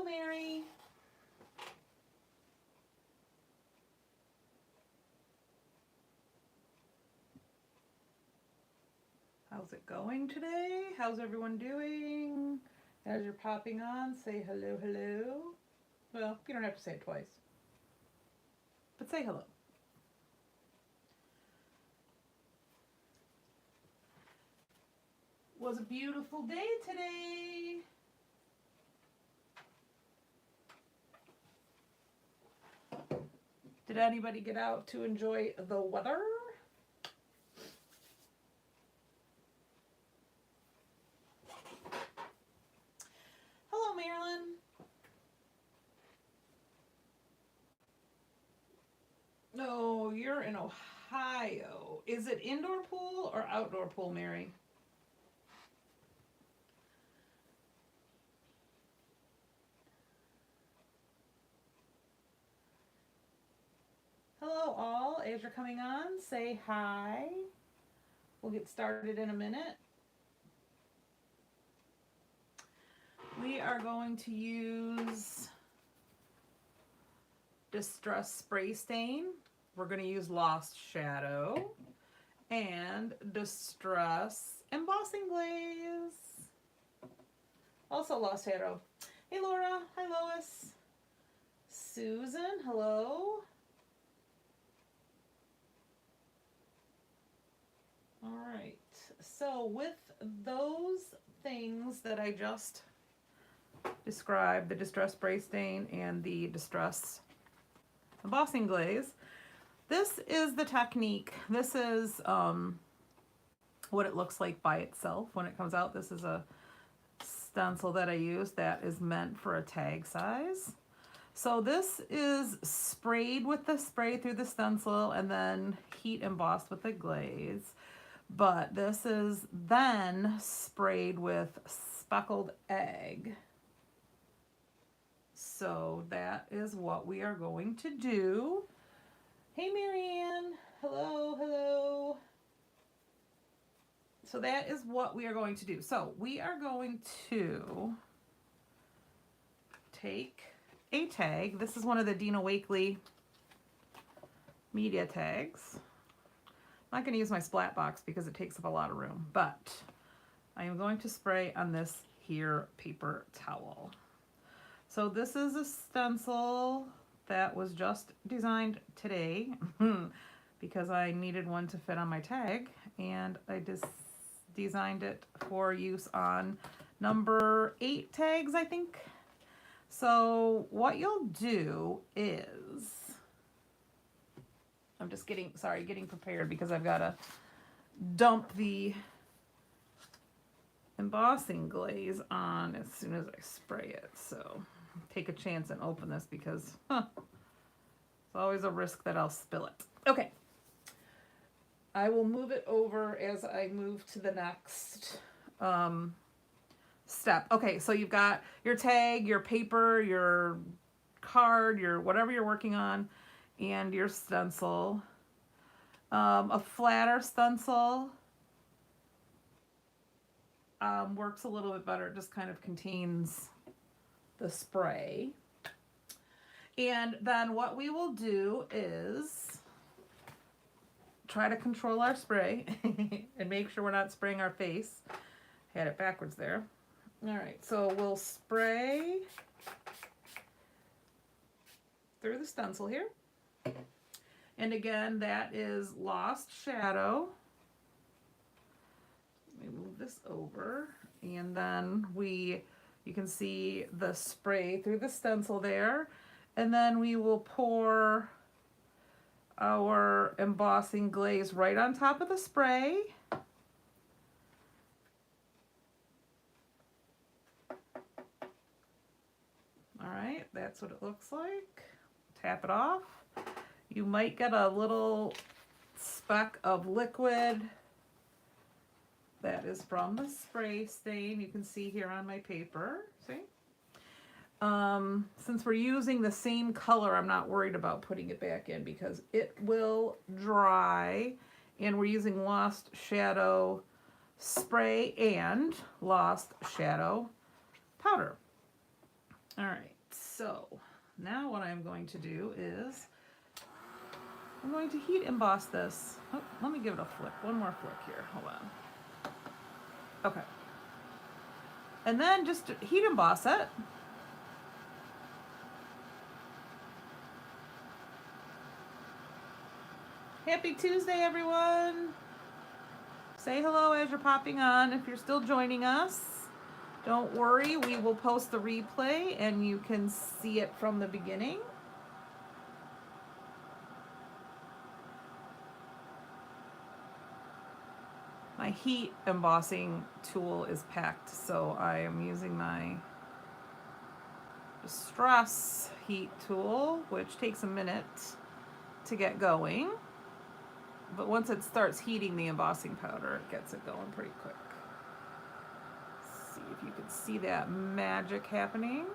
Mary. How's it going today? How's everyone doing? As you're popping on, say hello, hello. Well, you don't have to say it twice, but say hello. Was a beautiful day today. Did anybody get out to enjoy the weather? Hello, Marilyn. No, you're in Ohio. Is it indoor pool or outdoor pool, Mary? Hello, all. As you're coming on, say hi. We'll get started in a minute. We are going to use Distress Spray Stain. We're going to use Lost Shadow and Distress Embossing Glaze. Also Lost Shadow. Hey Laura, hi Lois. Susan, hello. All right, so with those things that I just described, the Distress Spray Stain and the Distress Embossing Glaze, this is the technique. This is what it looks like by itself when it comes out. This is a stencil that I use that is meant for a tag size. So this is sprayed with the spray through the stencil and then heat embossed with the glaze. But this is then sprayed with speckled egg. So that is what we are going to do. Hey Marianne, hello, hello. So that is what we are going to do. So we are going to take a tag. This is one of the Dina Wakley media tags. I'm not going to use my splat box because it takes up a lot of room, but I am going to spray on this here paper towel. So this is a stencil that was just designed today because I needed one to fit on my tag, and I just designed it for use on number 8 tags, I think. So what you'll do is, I'm just getting prepared because I've got to dump the embossing glaze on as soon as I spray it. So take a chance and open this because it's always a risk that I'll spill it. Okay. I will move it over as I move to the next step. Okay, so you've got your tag, your paper, your card, your whatever you're working on, and your stencil. A flatter stencil works a little bit better. It just kind of contains the spray. And then what we will do is try to control our spray and make sure we're not spraying our face. Had it backwards there. All right, so we'll spray through the stencil here. And again, that is Lost Shadow. Let me move this over. And then you can see the spray through the stencil there. And then we will pour our embossing glaze right on top of the spray. All right, that's what it looks like. Tap it off. You might get a little speck of liquid that is from the spray stain. You can see here on my paper, see? Since we're using the same color, I'm not worried about putting it back in because it will dry, and we're using Lost Shadow spray and Lost Shadow powder. All right, So now what I'm going to do is I'm going to heat emboss this. Oh, let me give it a flick. One more flick here. Hold on. Okay. And then just heat emboss it. Happy Tuesday, everyone. Say hello as you're popping on. If you're still joining us, don't worry. We will post the replay and you can see it from the beginning. My heat embossing tool is packed, so I am using my distress heat tool, which takes a minute to get going. But once it starts heating the embossing powder, it gets it going pretty quick. Let's see if you can see that magic happening.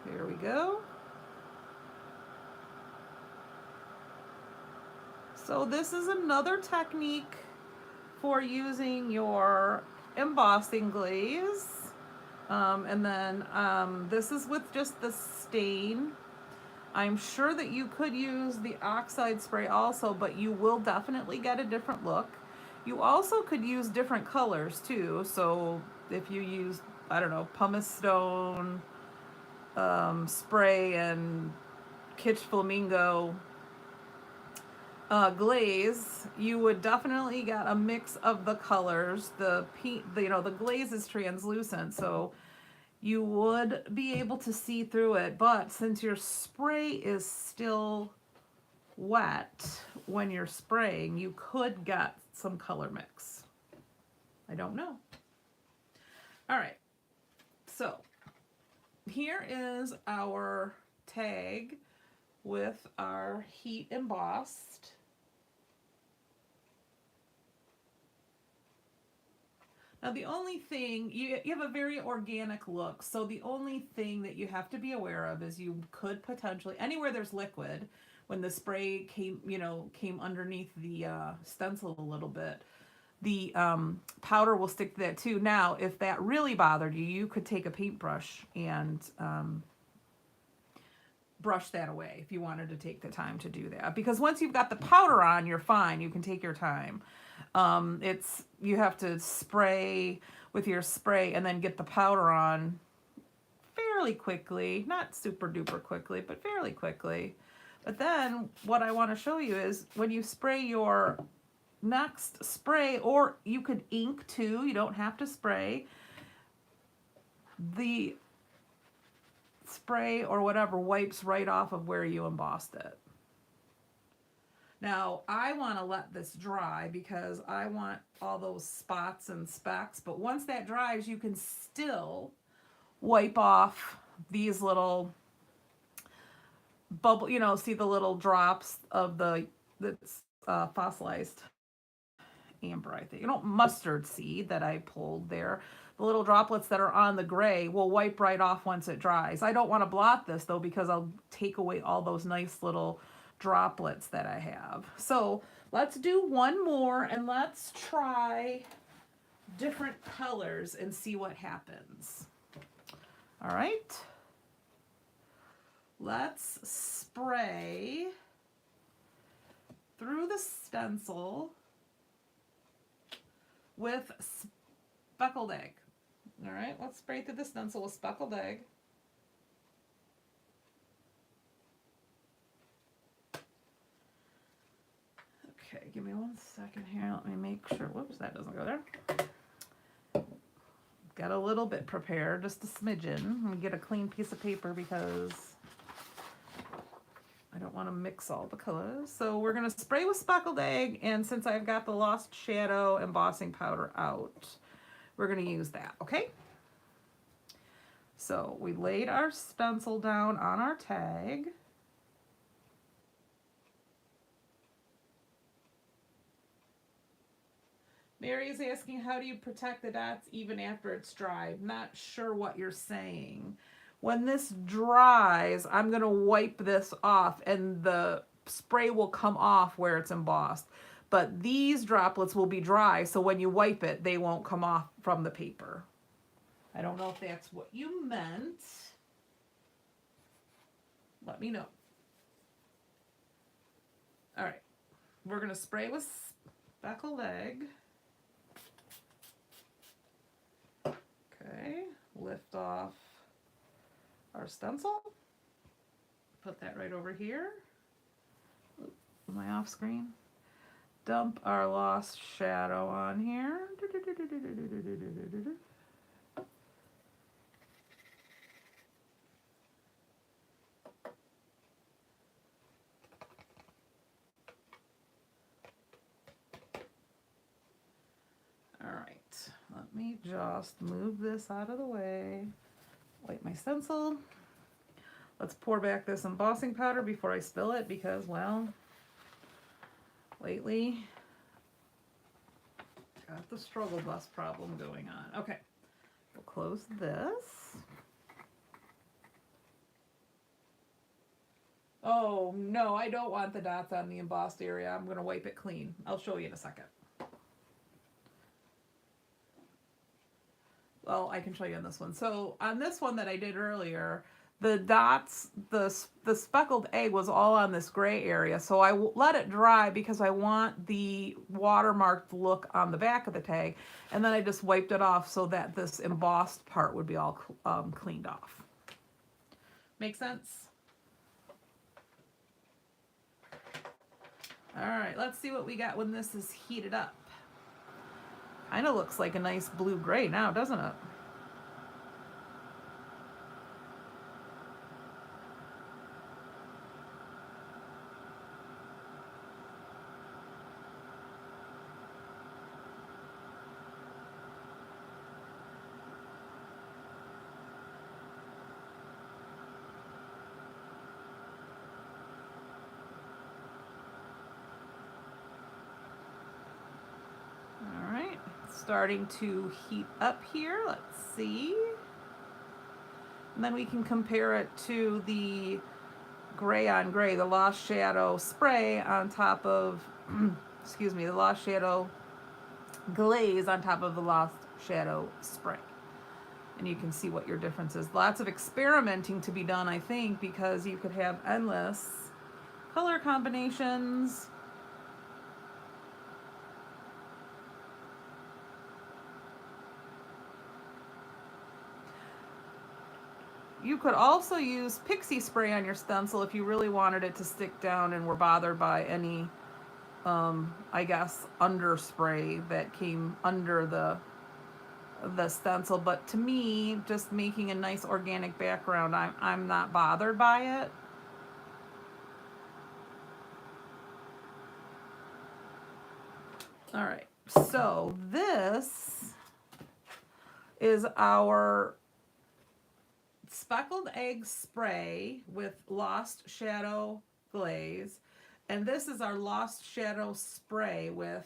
There we go. So this is another technique for using your embossing glaze. And then this is with just the stain. I'm sure that you could use the oxide spray also, but you will definitely get a different look. You also could use different colors too. So if you use, I don't know, pumice stone spray and kitsch flamingo glaze, you would definitely get a mix of the colors. The glaze is translucent, so you would be able to see through it. But since your spray is still wet when you're spraying, you could get some color mix. I don't know. All right, so here is our tag with our heat embossed. Now the only thing, you have a very organic look, so the only thing that you have to be aware of is you could potentially, anywhere there's liquid, when the spray came underneath the stencil a little bit, the powder will stick to that too. Now, if that really bothered you, you could take a paintbrush and brush that away if you wanted to take the time to do that. Because once you've got the powder on, you're fine. You can take your time. You have to spray with your spray and then get the powder on fairly quickly. Not super duper quickly, but fairly quickly. But then what I want to show you is when you spray your next spray, or you could ink too, you don't have to spray, the spray or whatever wipes right off of where you embossed it. Now I want to let this dry because I want all those spots and specks, but once that dries you can still wipe off these little bubble, see the little drops of that's fossilized amber, I think. Mustard seed that I pulled there. The little droplets that are on the gray will wipe right off once it dries. I don't want to blot this though because I'll take away all those nice little droplets that I have. So let's do one more and let's try different colors and see what happens. All right. Let's spray through the stencil with speckled egg. All right, let's spray through the stencil with speckled egg. Okay, give me 1 second here. Let me make sure. Whoops, that doesn't go there. Got a little bit prepared, just a smidgen. Let me get a clean piece of paper because I don't want to mix all the colors. So we're going to spray with speckled egg, and since I've got the Lost Shadow embossing powder out, we're going to use that, okay? So we laid our stencil down on our tag. Mary is asking, how do you protect the dots even after it's dry? I'm not sure what you're saying. When this dries, I'm going to wipe this off, and the spray will come off where it's embossed. But these droplets will be dry, so when you wipe it, they won't come off from the paper. I don't know if that's what you meant. Let me know. All right, we're gonna spray with speckled egg. Okay, lift off our stencil. Put that right over here. Oop, am I off screen? Dump our lost shadow on here. All right, let me just move this out of the way. Wipe my stencil. Let's pour back this embossing powder before I spill it because, well, lately got the struggle bus problem going on. Okay, we'll close this. Oh no, I don't want the dots on the embossed area. I'm gonna wipe it clean. I'll show you in a second. Well, I can show you on this one. So on this one that I did earlier, the dots, the speckled egg was all on this gray area. So I let it dry because I want the watermarked look on the back of the tag. And then I just wiped it off so that this embossed part would be all cleaned off. Make sense? All right, let's see what we got when this is heated up. Kind of looks like a nice blue-gray now, doesn't it? Starting to heat up here. Let's see. And then we can compare it to the gray on gray, the Lost Shadow spray on top of, excuse me, the Lost Shadow glaze on top of the Lost Shadow spray. And you can see what your difference is. Lots of experimenting to be done, I think, because you could have endless color combinations. You could also use pixie spray on your stencil if you really wanted it to stick down and were bothered by any, I guess, underspray that came under the stencil. But to me, just making a nice organic background, I'm not bothered by it. All right, so this is our speckled egg spray with Lost Shadow glaze, and this is our Lost Shadow spray with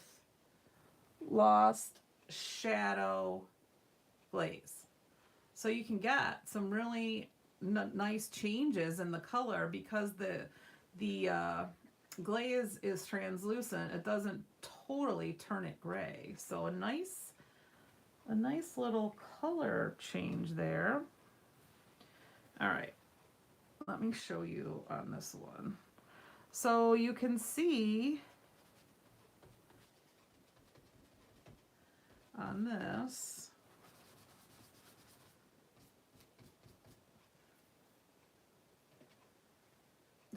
Lost Shadow glaze. So you can get some really nice changes in the color because the glaze is translucent. It doesn't totally turn it gray. So a nice little color change there. All right, let me show you on this one. So you can see on this,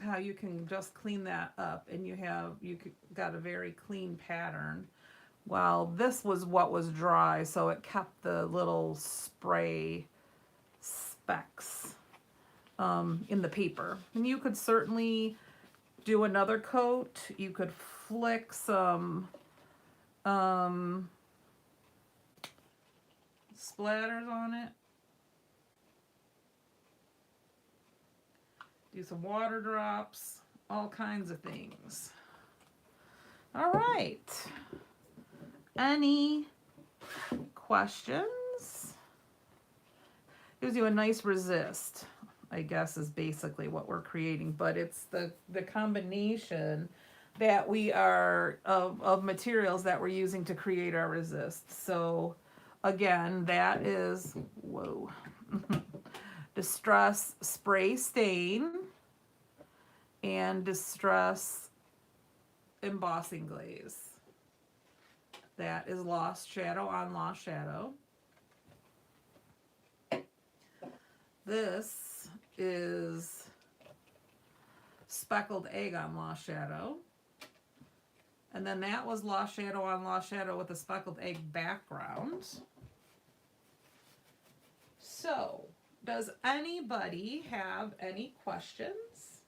how you can just clean that up and you got a very clean pattern. While this was what was dry, so it kept the little spray specks in the paper. And you could certainly do another coat. You could flick some splatters on it. Do some water drops, all kinds of things. All right. Any questions? Gives you a nice resist. I guess, is basically what we're creating, but it's the combination that we are of materials that we're using to create our resist. So again, that is, whoa, Distress Spray Stain and Distress Embossing Glaze. That is Lost Shadow on Lost Shadow. This is Speckled Egg on Lost Shadow. And then that was Lost Shadow on Lost Shadow with a speckled egg background. So, does anybody have any questions?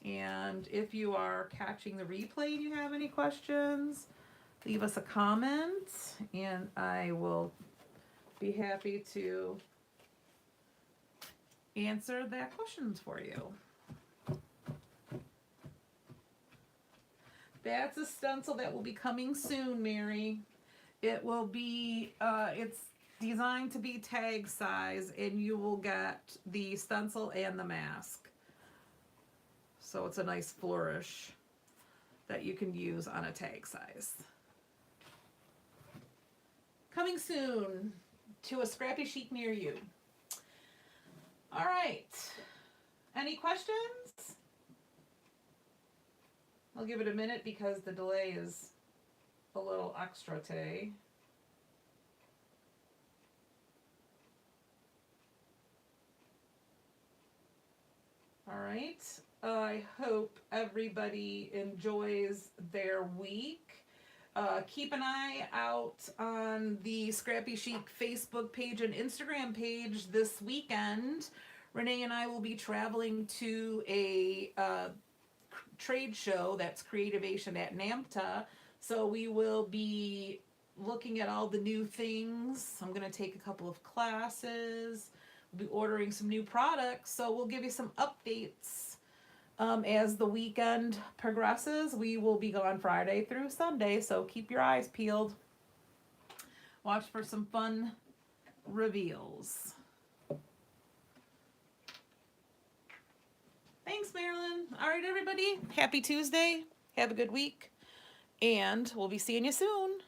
And if you are catching the replay and you have any questions, leave us a comment and I will be happy to answer that questions for you. That's a stencil that will be coming soon, Mary. It will be, it's designed to be tag size, and you will get the stencil and the mask. So it's a nice flourish that you can use on a tag size. Coming soon to a scrappy chic near you. All right. Any questions? I'll give it a minute because the delay is a little extra today. All right. I hope everybody enjoys their week. Keep an eye out on the Scrappy Chic Facebook page and Instagram page this weekend. Renee and I will be traveling to a trade show that's Creativation at NAMTA. So we will be looking at all the new things. I'm going to take a couple of classes. We'll be ordering some new products. So we'll give you some updates as the weekend progresses. We will be gone Friday through Sunday. So keep your eyes peeled. Watch for some fun reveals. Thanks, Marilyn. All right, everybody. Happy Tuesday. Have a good week. And we'll be seeing you soon.